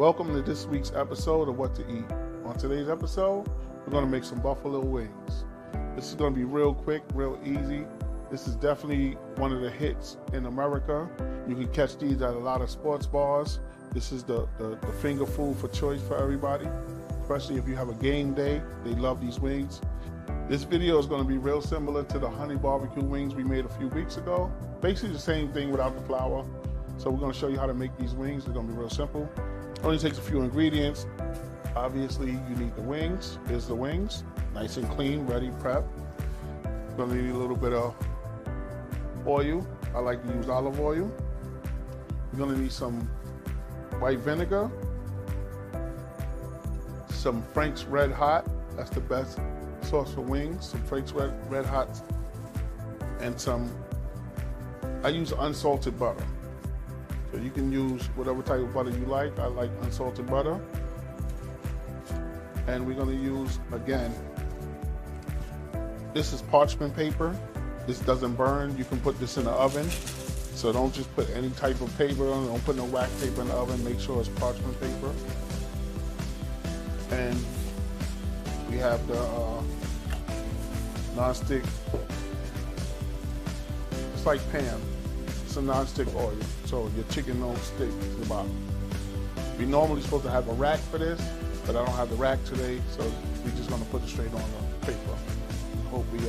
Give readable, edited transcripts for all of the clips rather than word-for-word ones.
Welcome to this week's episode of What to Eat. On today's episode, we're going to make some buffalo wings. This is going to be real quick, real easy. This is definitely one of the hits in America. You can catch these at a lot of sports bars. This is the finger food for choice for everybody, especially if you have a game day. They love these wings. This video is going to be real similar to the honey barbecue wings we made a few weeks ago. Basically the same thing without the flour. So we're going to show you how to make these wings. It's going to be real simple. Only takes a few ingredients. Obviously, you need the wings. Here's the wings, nice and clean, ready, prep. You're gonna need a little bit of oil. I like to use olive oil. You're gonna need some white vinegar, some Frank's RedHot. That's the best sauce for wings. Some Frank's RedHot, and I use unsalted butter. So you can use whatever type of butter you like. I like unsalted butter. And we're gonna use, again, this is parchment paper. This doesn't burn. You can put this in the oven. So don't just put any type of paper on it. Don't put no wax paper in the oven. Make sure it's parchment paper. And we have the non-stick. It's like Pam. It's a non-stick oil, so your chicken don't stick to the bottom. We're normally supposed to have a rack for this, but I don't have the rack today, so we're just gonna put it straight on the paper. Hope we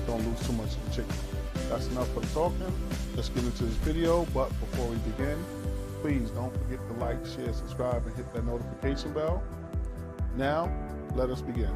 don't lose too much of the chicken. That's enough for the talking. Let's get into this video, but before we begin, please don't forget to like, share, subscribe, and hit that notification bell. Now, let us begin.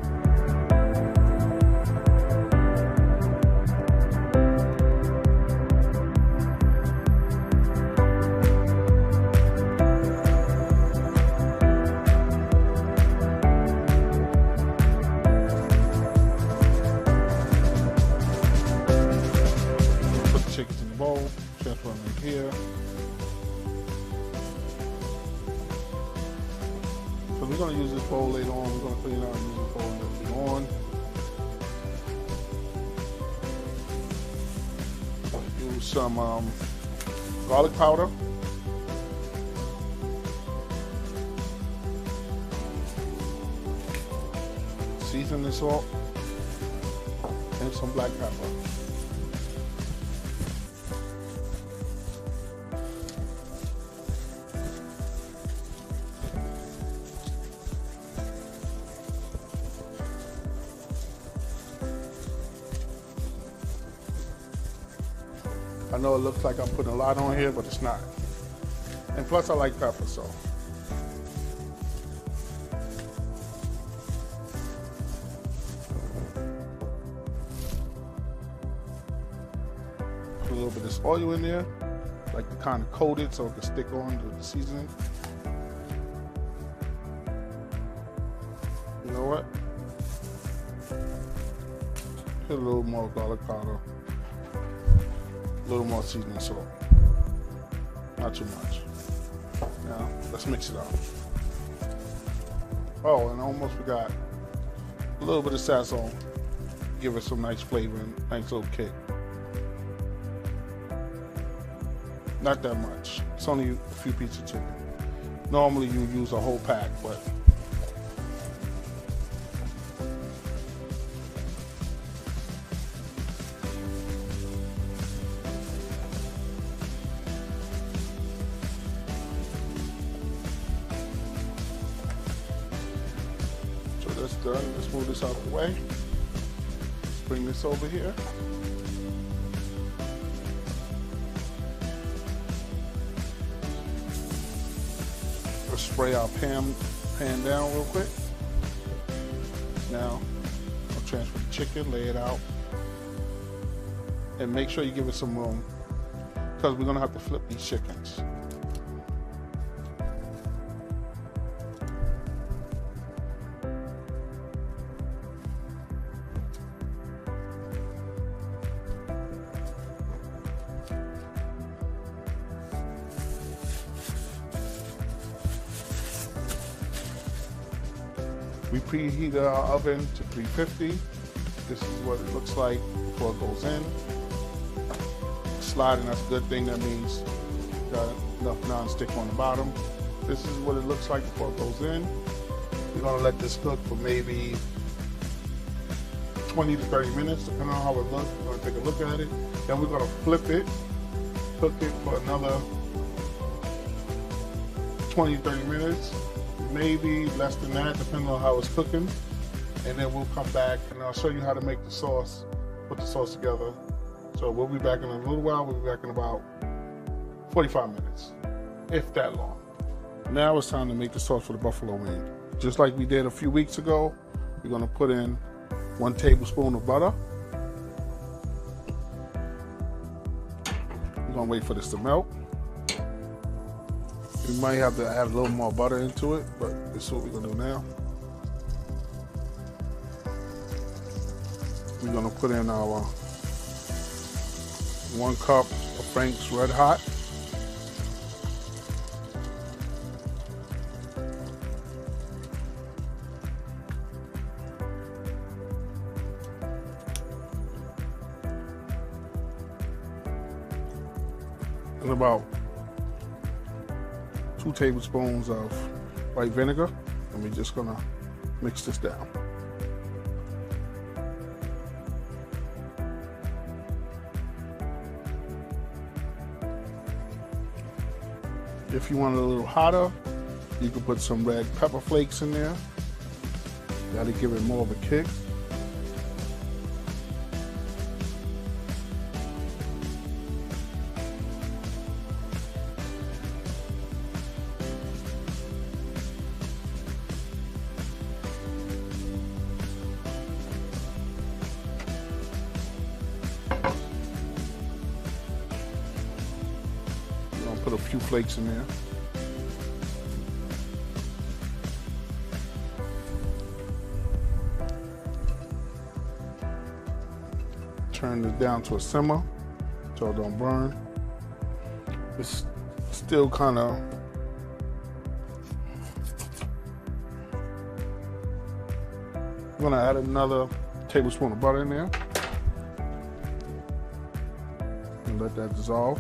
Chickens in the bowl, transfer them in here. So we're going to use this bowl later on. We're going to clean out and use this bowl later on. Use some garlic powder. Seasoning salt. And some black pepper. I know it looks like I'm putting a lot on here, but it's not. And plus I like pepper, so. Put a little bit of this oil in there, like to kind of coat it so it can stick on to the seasoning. You know what? Put a little more garlic powder. A little more seasoning salt, not too much. Now, let's mix it up. Oh, and I almost forgot, a little bit of sazon. Give it some nice flavor and nice little kick. Not that much. It's only a few pieces of chicken. Normally you use a whole pack, but that's done. Let's move this out the way. Bring this over here. Let's spray our pan down real quick. Now, I'll transfer the chicken, lay it out, and make sure you give it some room because we're gonna have to flip these chickens. We preheated our oven to 350. This is what it looks like before it goes in. Sliding, that's a good thing. That means got enough non-stick on the bottom. This is what it looks like before it goes in. We're gonna let this cook for maybe 20 to 30 minutes, depending on how it looks. We're gonna take a look at it. Then we're gonna flip it, cook it for another 20, 30 minutes, maybe less than that, depending on how it's cooking. And then we'll come back and I'll show you how to make the sauce, put the sauce together. So we'll be back in a little while. We'll be back in about 45 minutes, if that long. Now it's time to make the sauce for the buffalo wing. Just like we did a few weeks ago, we're gonna put in 1 tablespoon of butter. We're gonna wait for this to melt. We might have to add a little more butter into it, but this is what we're gonna do now. We're gonna put in our 1 cup of Frank's RedHot. And about 2 tablespoons of white vinegar, and we're just gonna mix this down. If you want it a little hotter, you can put some red pepper flakes in there. That'll give it more of a kick. Put a few flakes in there. Turn this down to a simmer so it don't burn. It's still kind of I'm gonna add another tablespoon of butter in there and let that dissolve.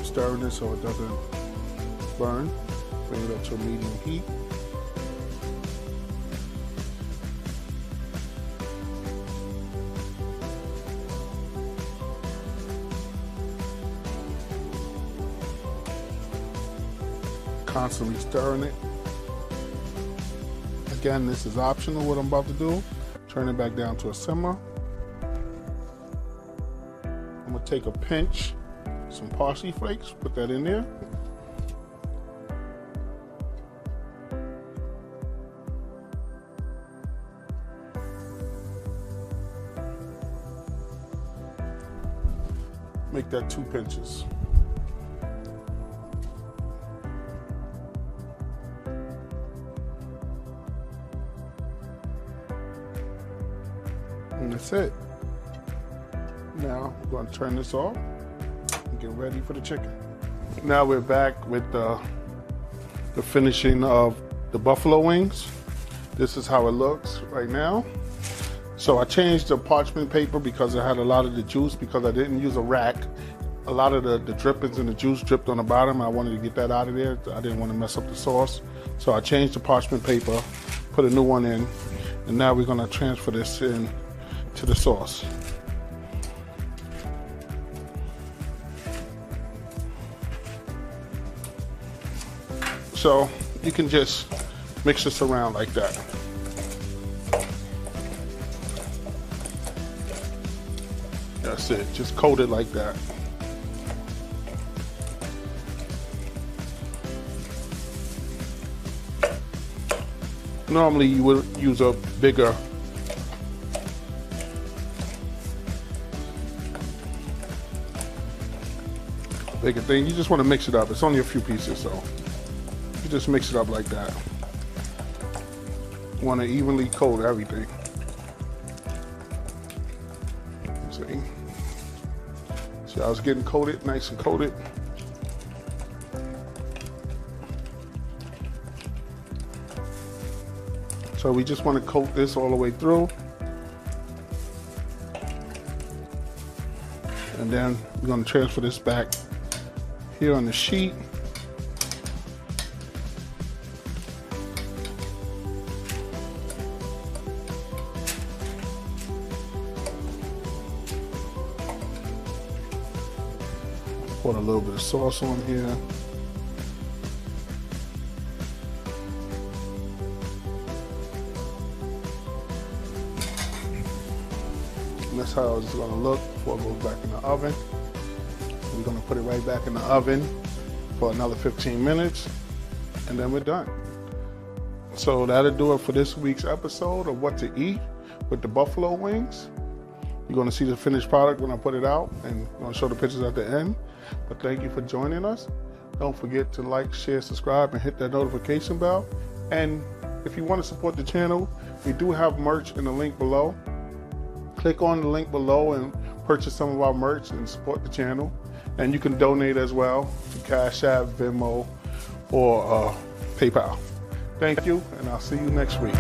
Stirring it so it doesn't burn. Bring it up to a medium heat. Constantly stirring it. Again, this is optional what I'm about to do. Turn it back down to a simmer. I'm gonna take a pinch, some parsley flakes, put that in there. Make that 2 pinches. And that's it. Now we're going to turn this off. Get ready for the chicken. Now we're back with the finishing of the buffalo wings. This is how it looks right now. So I changed the parchment paper because it had a lot of the juice, because I didn't use a rack. A lot of the drippings and the juice dripped on the bottom. I wanted to get that out of there. I didn't want to mess up the sauce. So I changed the parchment paper, put a new one in, and now we're gonna transfer this in to the sauce. So you can just mix this around like that. That's it, just coat it like that. Normally you would use a bigger thing. You just want to mix it up. It's only a few pieces, so you just mix it up like that. You want to evenly coat everything. See how it's getting coated, nice and coated. So we just want to coat this all the way through. And then we're going to transfer this back here on the sheet. Put a little bit of sauce on here. And that's how it's going to look before it goes back in the oven. We're going to put it right back in the oven for another 15 minutes, and then we're done. So that'll do it for this week's episode of What to Eat with the buffalo wings. You're going to see the finished product when I put it out, and I'm going to show the pictures at the end. But thank you for joining us. Don't forget to like, share, subscribe, and hit that notification bell. And if you want to support the channel, we do have merch in the link below. Click on the link below and purchase some of our merch and support the channel. And you can donate as well to Cash App, Venmo, or PayPal. Thank you, and I'll see you next week.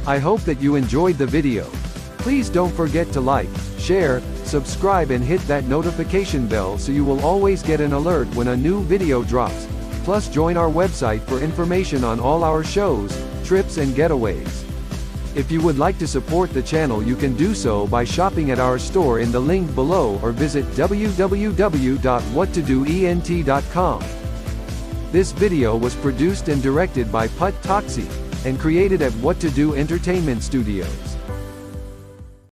I hope that you enjoyed the video. Please don't forget to like, share, subscribe and hit that notification bell so you will always get an alert when a new video drops. Plus join our website for information on all our shows, trips and getaways. If you would like to support the channel, you can do so by shopping at our store in the link below or visit www.whattodoent.com. This video was produced and directed by Put Toxie and created at What to Do Entertainment Studios.